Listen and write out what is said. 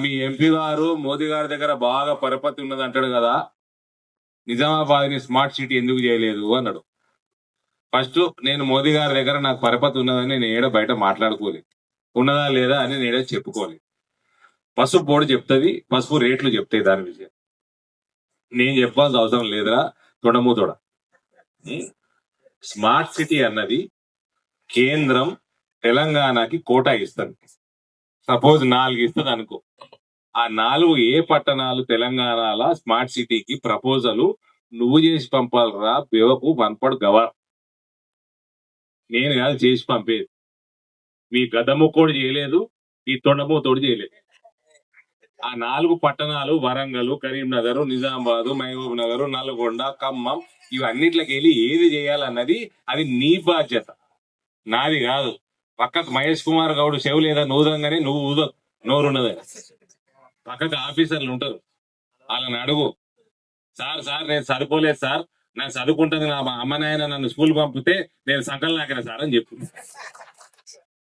మీ MP గారు మోదీ గారి దగ్గర బాగా పరపతి ఉన్నది అంటాడు కదా, నిజామాబాద్ ని స్మార్ట్ సిటీ ఎందుకు చేయలేదు అన్నాడు. ఫస్ట్ నేను మోదీ గారి దగ్గర నాకు పరపతి ఉన్నదని నేను ఏడ బయట మాట్లాడుకోలేదు, ఉన్నదా లేదా అని నేనే చెప్పుకోలేదు. పసుపు బోర్డు చెప్తుంది, పసుపు రేట్లు చెప్తాయి, దాని విషయం నేను చెప్పాల్సిన అవసరం లేదురా తొడమూతోడ. స్మార్ట్ సిటీ అన్నది కేంద్రం తెలంగాణకి కోటా ఇస్తుంది. సపోజ్ 4 ఇస్తుంది అనుకో, ఆ 4 ఏ పట్టణాలు తెలంగాణలో స్మార్ట్ సిటీకి ప్రపోజల్ నువ్వు చేసి పంపాలరా బేవకు వన్పడు గవర్. నేను కాదు చేసి పంపేది, మీ గదముక్కోడు చేయలేదు, ఈ తొండమూతోడు చేయలేదు. ఆ 4 పట్టణాలు వరంగల్, కరీంనగర్, నిజామాబాద్, మహబూబ్ నగర్, నల్గొండ, ఖమ్మం, ఇవన్నిట్లకి వెళ్ళి ఏది చేయాలన్నది అది నీ బాధ్యత, నాది కాదు. పక్కకు మహేష్ కుమార్ గౌడ్ చెవు లేదా నూదంగానే నువ్వు ఊద నోరున్నది. పక్కకు ఆఫీసర్లు ఉంటారు, వాళ్ళని అడుగు, సార్ నేను చదువుకోలేదు సార్, నాకు చదువుకుంటుంది, నా అమ్మ నాయన నన్ను స్కూల్ పంపితే నేను సంకల్ నాకిన సార్ అని చెప్పు.